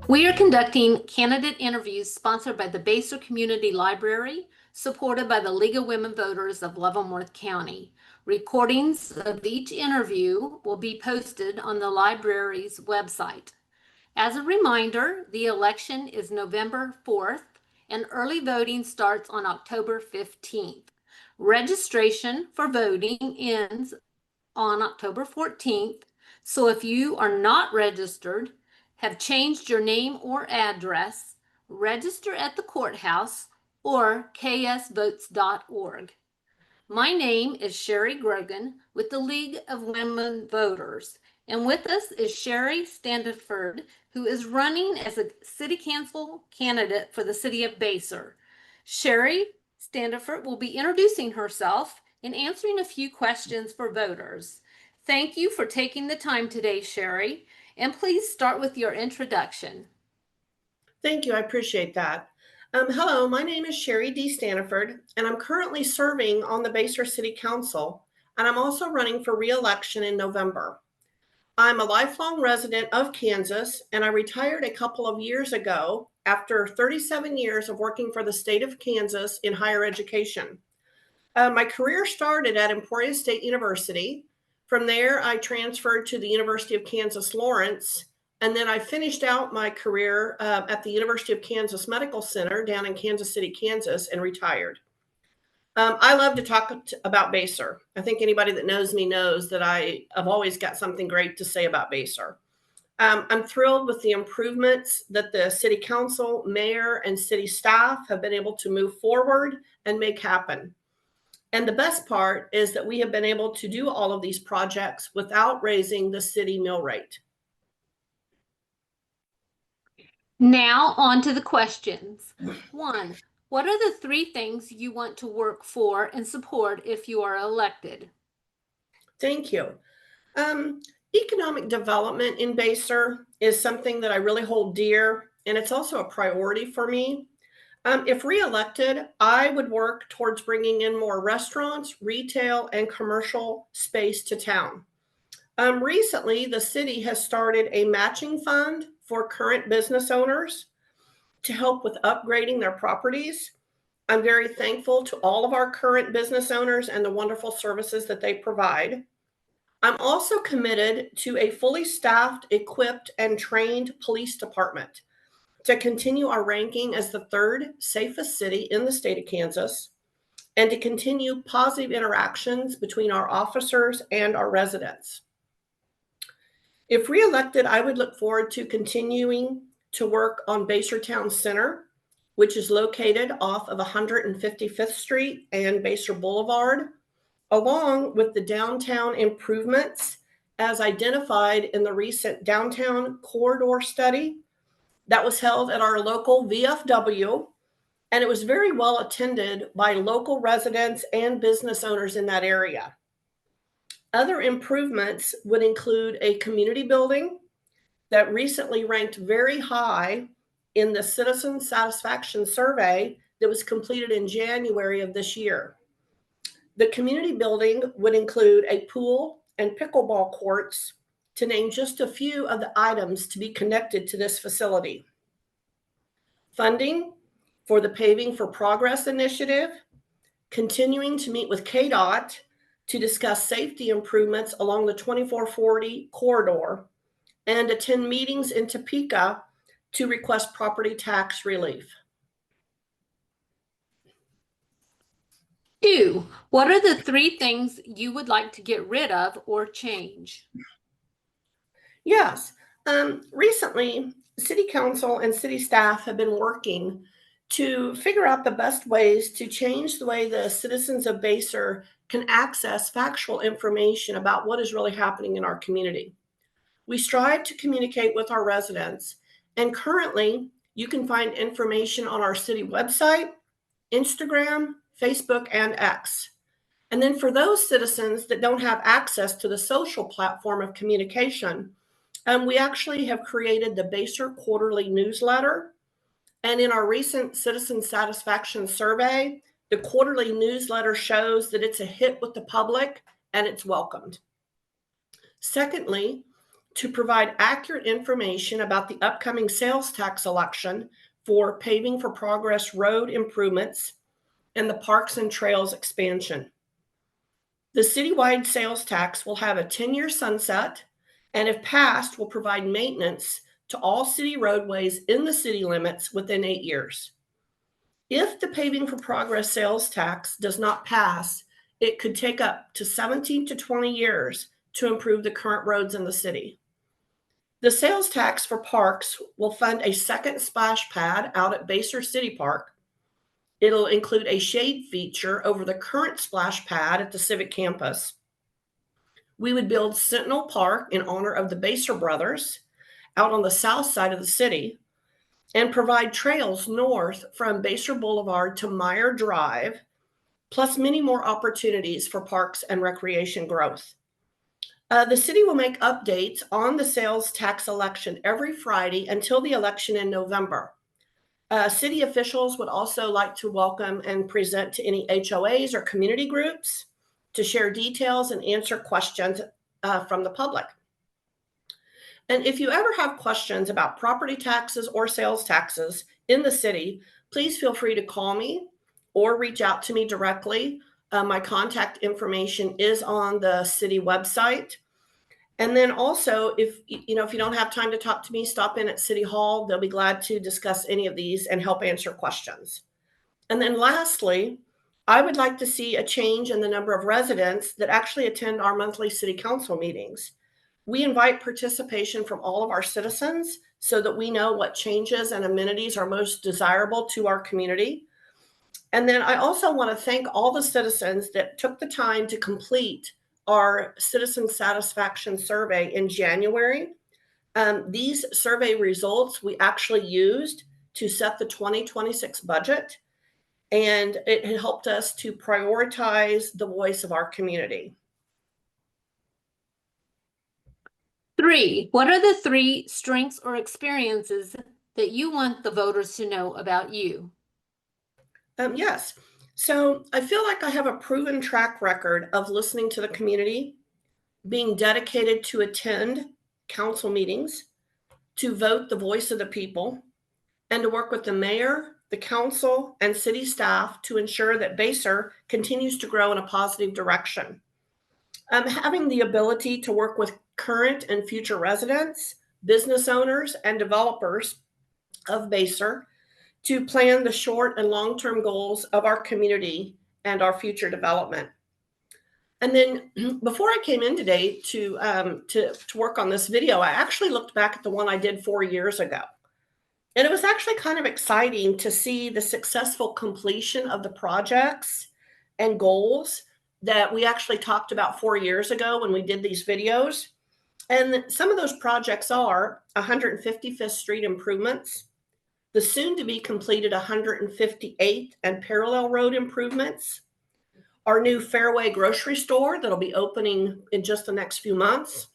We are conducting candidate interviews sponsored by the Basehor Community Library, supported by the League of Women Voters of Leavenworth County. Recordings of each interview will be posted on the library's website. As a reminder, the election is November 4th and early voting starts on October 15th. Registration for voting ends on October 14th, so if you are not registered, have changed your name or address, register at the courthouse or ksvotes.org. My name is Shari Grogan with the League of Women Voters, and with us is Shari Standiferd, who is running as a city council candidate for the city of Basehor. Shari Standiferd will be introducing herself and answering a few questions for voters. Thank you for taking the time today, Shari, and please start with your introduction. Thank you. I appreciate that. Hello, my name is Shari D. Standiferd, and I'm currently serving on the Basehor City Council, and I'm also running for re-election in November. I'm a lifelong resident of Kansas, and I retired a couple of years ago after 37 years of working for the state of Kansas in higher education. My career started at Emporia State University. From there, I transferred to the University of Kansas Lawrence, and then I finished out my career at the University of Kansas Medical Center down in Kansas City, Kansas, and retired. I love to talk about Basehor. I think anybody that knows me knows that I've always got something great to say about Basehor. I'm thrilled with the improvements that the city council, mayor, and city staff have been able to move forward and make happen. And the best part is that we have been able to do all of these projects without raising the city mill rate. Now on to the questions. 1. What are the 3 things you want to work for and support if you are elected? Thank you. Economic development in Basehor is something that I really hold dear, and it's also a priority for me. If reelected, I would work towards bringing in more restaurants, retail, and commercial space to town. Recently, the city has started a matching fund for current business owners to help with upgrading their properties. I'm very thankful to all of our current business owners and the wonderful services that they provide. I'm also committed to a fully staffed, equipped, and trained police department to continue our ranking as the 3rd safest city in the state of Kansas, and to continue positive interactions between our officers and our residents. If reelected, I would look forward to continuing to work on Basehor Town Center, which is located off of 155th Street and Basehor Boulevard, along with the downtown improvements as identified in the recent downtown corridor study that was held at our local VFW, and it was very well attended by local residents and business owners in that area. Other improvements would include a community building that recently ranked very high in the Citizen Satisfaction Survey that was completed in January of this year. The community building would include a pool and pickleball courts, to name just a few of the items to be connected to this facility. Funding for the Paving for Progress initiative, continuing to meet with KDOT to discuss safety improvements along the 2440 corridor, and attend meetings in Topeka to request property tax relief. 2. What are the 3 things you would like to get rid of or change? Yes. Recently, City Council and city staff have been working to figure out the best ways to change the way the citizens of Basehor can access factual information about what is really happening in our community. We strive to communicate with our residents, and currently you can find information on our city website, Instagram, Facebook, and X. And then for those citizens that don't have access to the social platform of communication, we actually have created the Basehor Quarterly Newsletter. And in our recent Citizen Satisfaction Survey, the quarterly newsletter shows that it's a hit with the public and it's welcomed. Secondly, to provide accurate information about the upcoming sales tax election for Paving for Progress road improvements and the Parks and Trails expansion. The citywide sales tax will have a 10-year sunset, and if passed, will provide maintenance to all city roadways in the city limits within 8 years. If the Paving for Progress sales tax does not pass, it could take up to 17 to 20 years to improve the current roads in the city. The sales tax for parks will fund a second splash pad out at Basehor City Park. It'll include a shade feature over the current splash pad at the Civic Campus. We would build Sentinel Park in honor of the Basehor brothers out on the south side of the city and provide trails north from Basehor Boulevard to Meyer Drive, plus many more opportunities for parks and recreation growth. The city will make updates on the sales tax election every Friday until the election in November. City officials would also like to welcome and present to any HOAs or community groups to share details and answer questions from the public. And if you ever have questions about property taxes or sales taxes in the city, please feel free to call me or reach out to me directly. My contact information is on the city website. And then also, if you don't have time to talk to me, stop in at City Hall. They'll be glad to discuss any of these and help answer questions. And then lastly, I would like to see a change in the number of residents that actually attend our monthly city council meetings. We invite participation from all of our citizens so that we know what changes and amenities are most desirable to our community. And then I also want to thank all the citizens that took the time to complete our citizen satisfaction survey in January. These survey results we actually used to set the 2026 budget, and it helped us to prioritize the voice of our community. 3, what are the 3 strengths or experiences that you want the voters to know about you? Yes. So I feel like I have a proven track record of listening to the community, being dedicated to attend council meetings, to vote the voice of the people, and to work with the mayor, the council, and city staff to ensure that Basehor continues to grow in a positive direction. Having the ability to work with current and future residents, business owners, and developers of Basehor to plan the short and long-term goals of our community and our future development. And then before I came in today to work on this video, I actually looked back at the one I did 4 years ago. And it was actually kind of exciting to see the successful completion of the projects and goals that we actually talked about 4 years ago when we did these videos. And some of those projects are 155th Street improvements, the soon-to-be completed 158th and Parallel Road improvements, our new Fairway grocery store that'll be opening in just the next few months,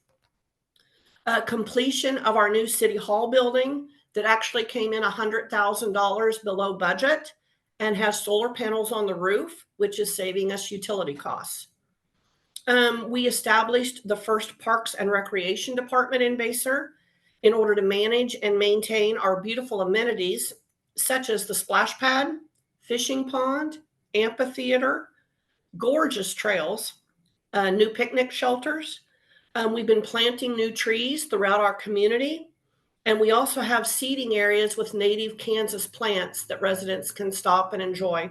completion of our new City Hall building that actually came in $100,000 below budget and has solar panels on the roof, which is saving us utility costs. We established the first Parks and Recreation Department in Basehor in order to manage and maintain our beautiful amenities, such as the splash pad, fishing pond, amphitheater, gorgeous trails, new picnic shelters. We've been planting new trees throughout our community, and we also have seating areas with native Kansas plants that residents can stop and enjoy.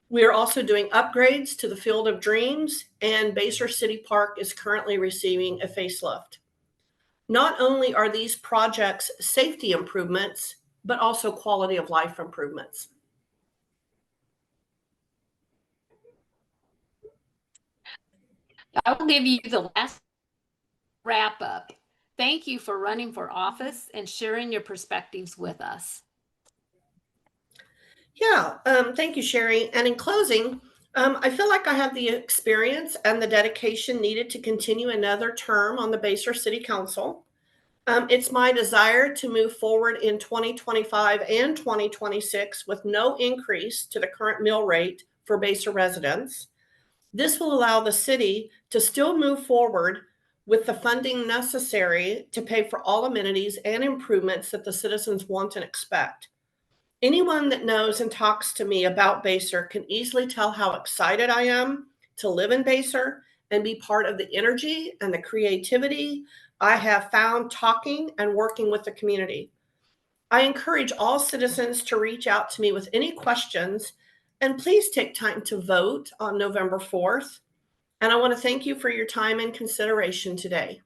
We are also doing upgrades to the Field of Dreams, and Basehor City Park is currently receiving a facelift. Not only are these projects safety improvements, but also quality of life improvements. I will give you the last wrap up. Thank you for running for office and sharing your perspectives with us. Yeah, thank you, Shari. And in closing, I feel like I have the experience and the dedication needed to continue another term on the Basehor City Council. It's my desire to move forward in 2025 and 2026 with no increase to the current mill rate for Basehor residents. This will allow the city to still move forward with the funding necessary to pay for all amenities and improvements that the citizens want and expect. Anyone that knows and talks to me about Basehor can easily tell how excited I am to live in Basehor and be part of the energy and the creativity I have found talking and working with the community. I encourage all citizens to reach out to me with any questions, and please take time to vote on November 4th. And I want to thank you for your time and consideration today.